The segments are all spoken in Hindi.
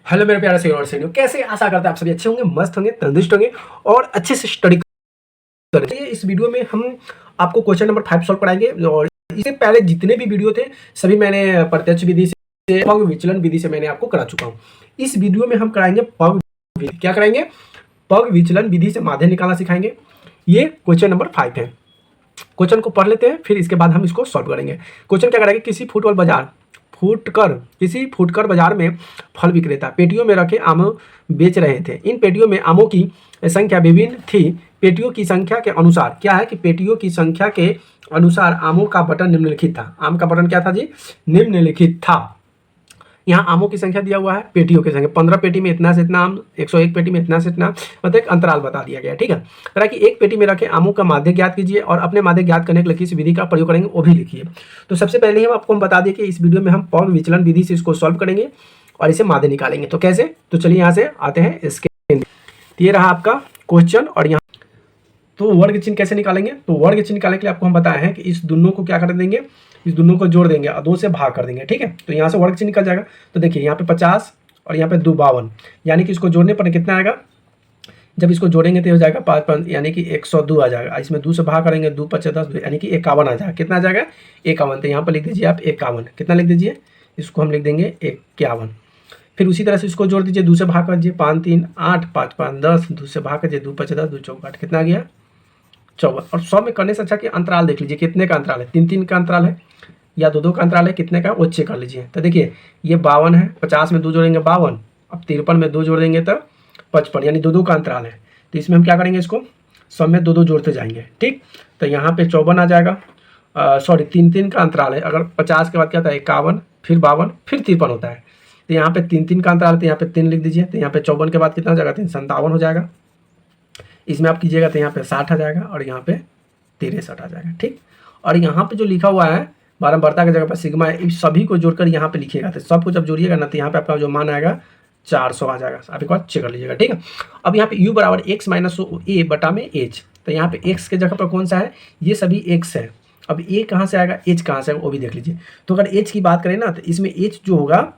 हेलो मेरे प्यारे और सैनियों, कैसे? आशा करते हैं आप सभी अच्छे होंगे, मस्त होंगे, तंदुरुस्त होंगे और अच्छे से स्टडी करेंगे। इस वीडियो में हम आपको क्वेश्चन नंबर 5 सॉल्व कराएंगे और इससे पहले जितने भी वीडियो थे सभी मैंने प्रत्यक्ष विधि से पग विचलन विधि से मैंने आपको करा चुका हूँ। इस वीडियो में हम कराएंगे पग विधि। क्या कराएंगे? पग विचलन विधि से माध्य निकालना सिखाएंगे। ये क्वेश्चन नंबर 5 है। क्वेश्चन को पढ़ लेते हैं, फिर इसके बाद हम इसको सॉल्व करेंगे। क्वेश्चन क्या करेंगे? किसी फुटकर बाजार में फल विक्रेता पेटियों में रखे आम बेच रहे थे। इन पेटियों में आमों की संख्या विभिन्न थी। पेटियों की संख्या के अनुसार क्या है कि पेटियों की संख्या के अनुसार आमों का बटन निम्नलिखित था। आम का बटन क्या था जी? निम्नलिखित था। यहाँ आमों की संख्या दिया हुआ है, पेटियों की संख्या 15 पेटी में इतना से इतना आम, 101 पेटी में इतना से इतना, मतलब एक अंतराल बता दिया गया। ठीक है, कहा कि एक पेटी में रखे आमों का माध्य ज्ञात कीजिए और अपने माध्य ज्ञात करने के लिए किस विधि का प्रयोग करेंगे वो भी लिखिए। तो सबसे पहले हम बता दें कि इस वीडियो में हम पग विचलन विधि से इसको सॉल्व करेंगे और इसे माध्य निकालेंगे। तो कैसे? तो चलिए यहाँ से आते हैं इसके। ये रहा आपका क्वेश्चन और यहाँ तो वर्ग चिन्ह कैसे निकालेंगे? तो वर्ग चिन्ह निकालने के लिए आपको हम बताए हैं कि इस दोनों को क्या कर देंगे, इस दोनों को जोड़ देंगे और 2 से भाग कर देंगे। ठीक है, तो यहाँ से वर्ग चिन्ह निकल जाएगा। तो देखिए यहाँ पे 50 और यहाँ पे 2 52, यानी कि इसको जोड़ने पर कितना आएगा? जब इसको जोड़ेंगे तो हो जाएगा 5 5 यानी कि 102 आ जाएगा। इसमें 2 से भाग करेंगे, 2 5 10 यानी कि 51 आ जाएगा। कितना आ जाएगा? 51। तो यहाँ पर लिख दीजिए आप 51। कितना लिख दीजिए? इसको हम लिख देंगे 51। फिर उसी तरह से इसको जोड़ दीजिए, 2 से भाग कर दीजिए, 5 3 8 5 5 10, 2 से भाग करिए, 2 5 10, 2 4 8, कितना आ गया? 54। और 100 में करने से अच्छा कि अंतराल देख लीजिए, कितने का अंतराल है? 3 3 का अंतराल है या 2 2 का अंतराल है, कितने का वो चेक कर लीजिए। तो देखिए ये 52 है, 50 में 2 जोड़ेंगे 52, अब 53 में 2 जोड़ देंगे तो 55, यानी 2 2 का अंतराल है। तो इसमें हम क्या करेंगे, इसको सब में 2 2 जोड़ते जाएंगे। ठीक, तो यहाँ पे 54 आ जाएगा। सॉरी 3 3 का अंतराल है। अगर 50 के बाद क्या होता है? 51, फिर 52, फिर 53 होता है। तो यहाँ पे 3 3 का अंतराल है, तो यहाँ पे 3 लिख दीजिए। तो यहाँ पे 54 के बाद कितना हो जाएगा? 3 57 हो जाएगा। इसमें आप कीजिएगा तो यहाँ पे 60 आ जाएगा और यहाँ पे 63 आ जाएगा। ठीक, और यहाँ पे जो लिखा हुआ है बारंबारता की जगह पर सिग्मा है, इस सभी को जोड़कर यहाँ पे लिखिएगा। तो सबको जब जोड़िएगा ना तो यहाँ पे आपका जो मान आएगा 400 आ जाएगा। आप एक बार चेक कर लीजिएगा। ठीक है, अब यहाँ पे u बराबर x माइनस ए बटा में h। तो यहाँ पे x के जगह पर कौन सा है? ये सभी x है। अब a कहाँ से आएगा, h कहाँ से आएगा वो भी देख लीजिए। तो अगर h की बात करें ना तो इसमें h जो होगा,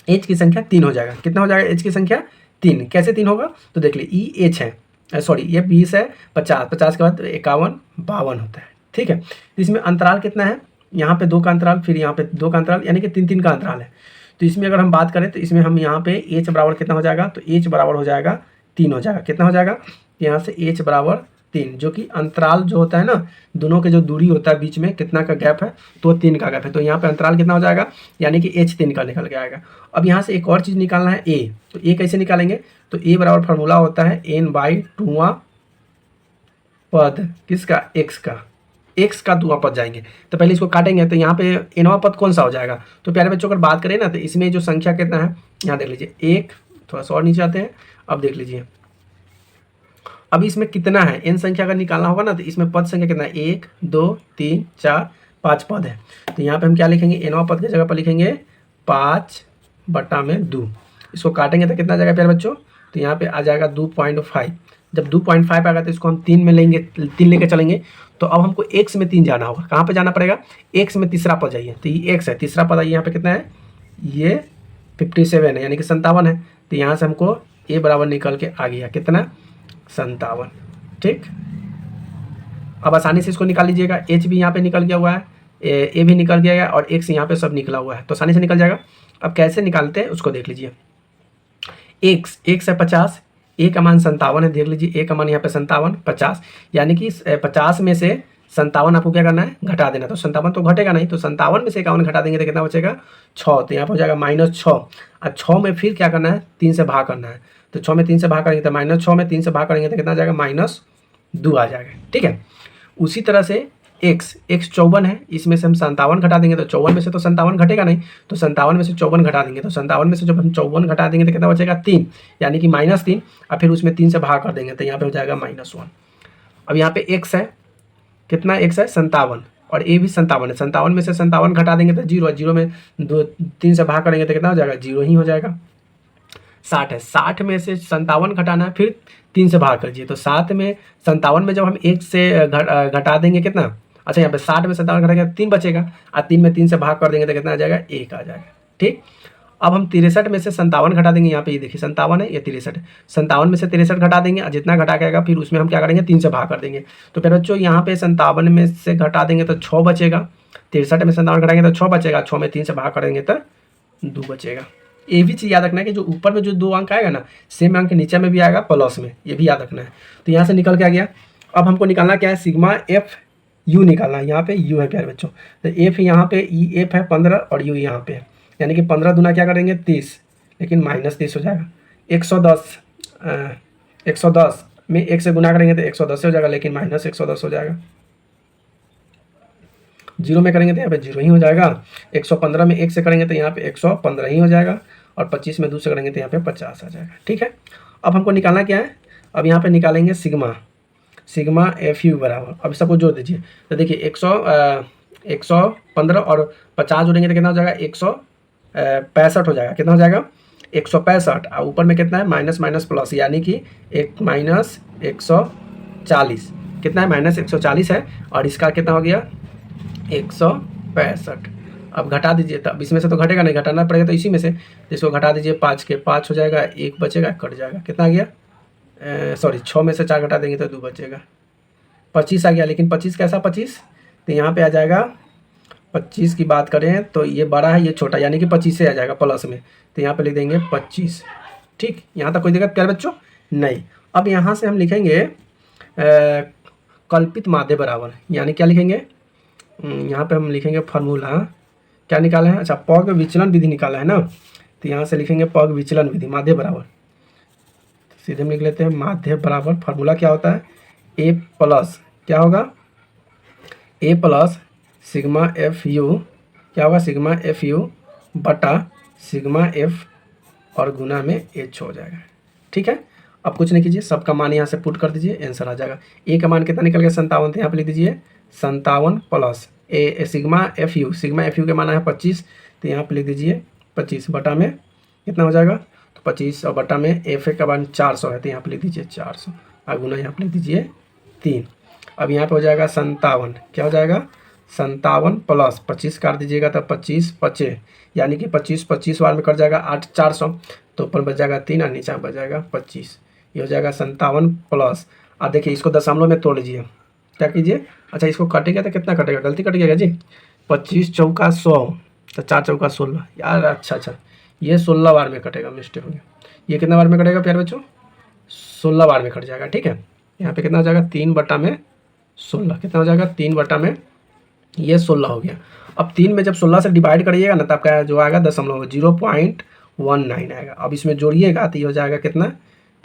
h की संख्या 3 हो जाएगा। कितना हो जाएगा? h की संख्या 3। कैसे 3 होगा? तो देख लीजिए e h है, सॉरी ये 20 है, 50 50 के बाद 51 52 होता है। ठीक है, तो इसमें अंतराल कितना है? यहाँ पे 2 का अंतराल, फिर यहाँ पे 2 का अंतराल, यानी कि 3 3 का अंतराल है। तो इसमें अगर हम बात करें तो इसमें हम यहाँ पे h बराबर कितना हो जाएगा? तो h बराबर हो जाएगा 3 हो जाएगा। कितना हो जाएगा? यहाँ से h बराबर 3, जो कि अंतराल जो होता है ना, दोनों के जो दूरी होता है बीच में कितना का गैप है? तो 3 का गैप है। तो यहाँ पे अंतराल कितना हो जाएगा? यानी कि h 3 का निकल के आएगा। अब यहाँ से एक और चीज़ निकालना है a। तो a कैसे निकालेंगे? तो a बराबर फार्मूला होता है n/2वां पद किसका? x का। x का 2वां पद जाएंगे तो पहले इसको काटेंगे। तो यहाँ पे nवां पद कौन सा हो जाएगा? तो प्यारे बच्चों अगर बात करें ना तो इसमें जो संख्या कितना है यहाँ देख लीजिए, 1। थोड़ा सा और नीचे आते हैं, अब देख लीजिए अब इसमें कितना है। n संख्या अगर निकालना होगा ना तो इसमें पद संख्या कितना है? 1 2 3 4 5 पद है। तो यहाँ पे हम क्या लिखेंगे? nवां पद की जगह पर लिखेंगे 5/2। इसको काटेंगे तो कितना आ जाएगा प्यारे बच्चों? तो यहाँ पे आ जाएगा 2.5। जब 2.5 आएगा तो इसको हम 3 में लेंगे, 3 लेके चलेंगे। तो अब हमको x में 3 जाना होगा। कहाँ पे जाना पड़ेगा? x में तीसरा पद जाइए। तो ये x है, तीसरा पद आइए, यहाँ पे कितना है? ये 57 है, यानी कि 57 है। तो यहाँ से हमको a बराबर निकल के आ गया कितना? 57। ठीक, अब आसानी से इसको निकाल लीजिएगा। h भी यहाँ पे निकल गया हुआ है, a भी निकल गया है और x यहाँ पे सब निकला हुआ है, तो आसानी से निकल जाएगा। अब कैसे निकालते हैं उसको देख लीजिए। x है 50, a का मान 57 है। देख लीजिए a का मान यहाँ पे 57 50, यानी कि 50 में से 57 आपको क्या करना है? घटा देना। तो 57 तो घटेगा नहीं, तो 57 में से 51 घटा देंगे तो कितना बचेगा? 6। तो यहाँ पर हो जाएगा -6। और 6 में फिर क्या करना है? 3 से भाग करना है। तो 6 में 3 से भाग करेंगे तो -6 में 3 से भाग करेंगे तो कितना आ जाएगा? -2 आ जाएगा। ठीक है, उसी तरह से x 54 है, इसमें से हम 57 घटा देंगे तो 54 में से तो 57 घटेगा नहीं, तो 57 में से 54 घटा देंगे। तो 57 में से जब हम 54 घटा देंगे तो कितना बचेगा? 3, यानी कि -3। और फिर उसमें 3 से भाग कर देंगे तो यहाँ पे हो जाएगा -1। अब यहाँ पे x है कितना? x है 57 और a भी 57 है। 57 में से 57 घटा देंगे तो 0 है, 0 में 3 से भाग करेंगे तो कितना हो जाएगा? 0 ही हो जाएगा। 60 है, 60 में से 57 घटाना है, फिर 3 से भाग करिए। तो 7 में 57 में जब हम 1 से घटा देंगे कितना? अच्छा, यहाँ पे 60 में 57 घटाएंगे 3 बचेगा और 3 में 3 से भाग कर देंगे तो कितना आ जाएगा? 1 आ जाएगा। ठीक, अब हम 63 में से 57 घटा देंगे। यहाँ पे ये देखिए 57 है, ये 63 है। 57 में से 63 घटा देंगे और जितना घटा के आएगा फिर उसमें हम क्या करेंगे 3 से भाग कर देंगे। तो फिर बच्चों यहाँ पे 57 में से घटा देंगे तो 6 बचेगा, 63 में 57 घटाएंगे तो 6 बचेगा, 6 में 3 से भाग करेंगे तो 2 बचेगा। ये भी चीज़ याद रखना है कि जो ऊपर में जो 2 अंक आएगा ना, सेम अंक नीचे में भी आएगा प्लस में, ये भी याद रखना है। तो यहाँ से निकल के आ गया। अब हमको निकालना क्या है, सिग्मा एफ यू निकालना है। यहाँ पे यू है प्यारे बच्चों, तो एफ यहाँ पे एफ है 15 और यू यहाँ पे है, यानी कि 15 दूना क्या करेंगे 30, लेकिन -30 हो जाएगा। 110 में 1 से गुना करेंगे तो 110 हो जाएगा, लेकिन -110 हो जाएगा। 0 में करेंगे तो यहाँ पे 0 ही हो जाएगा। 115 में 1 से करेंगे तो यहाँ पे 115 ही हो जाएगा, और 25 में 2 से करेंगे तो यहाँ पे 50 आ जाएगा। ठीक है, अब हमको निकालना क्या है, अब यहाँ पे निकालेंगे सिग्मा एफ यू बराबर, अब सबको जोड़ दीजिए। तो देखिए 115 और 50 जोड़ेंगे तो कितना हो जाएगा 165 हो जाएगा। कितना हो जाएगा 165, और ऊपर में कितना है माइनस माइनस प्लस, यानी कि एक -140, कितना है -140 है, और इसका कितना हो गया 165। अब घटा दीजिए, तब इसमें से तो घटेगा नहीं, घटाना पड़ेगा तो इसी में से, इसको घटा दीजिए 5 के 5 हो जाएगा, 1 बचेगा कट जाएगा। कितना आ गया 6 में से 4 घटा देंगे तो 2 बचेगा, 25 आ गया। लेकिन 25 कैसा 25, तो यहाँ पे आ जाएगा 25 की बात करें तो ये बड़ा है ये छोटा, यानी कि 25 से आ जाएगा प्लस में, तो यहाँ पे लिख देंगे 25। ठीक, यहाँ तक कोई दिक्कत प्यारे बच्चों नहीं। अब यहाँ से हम लिखेंगे कल्पित माध्य बराबर, यानी क्या लिखेंगे, यहाँ पे हम लिखेंगे फार्मूला, क्या निकाला है, अच्छा पग विचलन विधि निकाला है ना, तो यहाँ से लिखेंगे पग विचलन विधि माध्य बराबर, सीधे में लिख लेते हैं माध्य बराबर। फार्मूला क्या होता है, ए प्लस क्या होगा, ए प्लस सिग्मा एफ यू, क्या होगा सिग्मा एफ यू बटा सिग्मा एफ और गुना में एच हो जाएगा। ठीक है, अब कुछ नहीं कीजिए, सबका मान यहाँ से पुट कर दीजिए, आंसर आ जाएगा। ए का मान कितना निकल गया 57, तो यहाँ पे लिख दीजिए 57 plus A sigma F you के माना है 25, तो यहाँ पे लिख दीजिए 25 बटा में कितना हो जाएगा, तो 25 और बटा में एफ का मान 400 है, तो यहाँ पे लिख दीजिए 400 और गुना यहाँ पे लिख दीजिए 3। अब यहाँ पे हो जाएगा 57, क्या हो जाएगा 57 प्लस 25 काट दीजिएगा तो 25 बचे, यानी कि 25 बार में कट जाएगा 8 400, तो ऊपर बच जाएगा 3 और नीचे बच जाएगा 25। ये हो जाएगा 57 प्लस, अब देखिए इसको दशमलव में तोड़ लीजिए, क्या कीजिए, अच्छा इसको कटेगा तो कितना कटेगा, गलती कट गया जी, 25 चौका 100, तो 4 चौका 16 यार, अच्छा ये 16 बार में कटेगा, मिस्टेक हो गया। ये कितना बार में कटेगा प्यारे बच्चों, 16 बार में कट जाएगा। ठीक है, यहाँ पे कितना हो जाएगा 3 बटा में 16, कितना हो जाएगा 3 बटा में ये 16 हो गया। अब 3 में जब 16 से डिवाइड करिएगा ना, तो आपका जो आएगा दशमलव 0.19 आएगा। अब इसमें जोड़िएगा तो ये हो जाएगा कितना,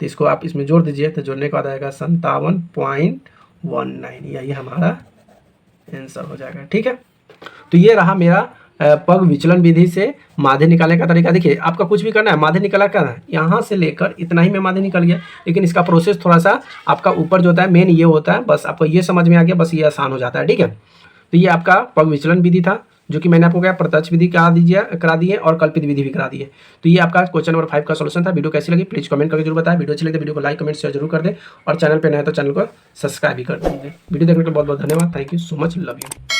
तो इसको आप इसमें जोड़ दीजिए, तो जोड़ने के बाद आएगा 57.19, यही हमारा आंसर हो जाएगा। ठीक है, तो ये रहा मेरा पग विचलन विधि से माध्य निकालने का तरीका। देखिए आपका कुछ भी करना है, माध्य निकाला करना है, यहाँ से लेकर इतना ही में माध्य निकल गया, लेकिन इसका प्रोसेस थोड़ा सा आपका ऊपर जो होता है मेन ये होता है, बस आपको ये समझ में आ गया, बस ये आसान हो जाता है। ठीक है, तो ये आपका पग विचलन विधि था, जो कि मैंने आपको क्या प्रत्यक्ष विधि करा दी है और कल्पित विधि भी करा दी है। तो ये आपका क्वेश्चन नंबर 5 का सॉल्यूशन था। वीडियो कैसी लगी प्लीज कमेंट करके जरूर बताएं। वीडियो अच्छी लगी तो वीडियो को लाइक कमेंट शेयर जरूर कर दें, और चैनल पे नए तो चैनल को सब्सक्राइब भी कर दीजिए। वीडियो देखने के लिए बहुत बहुत धन्यवाद। Thank you so much, love you.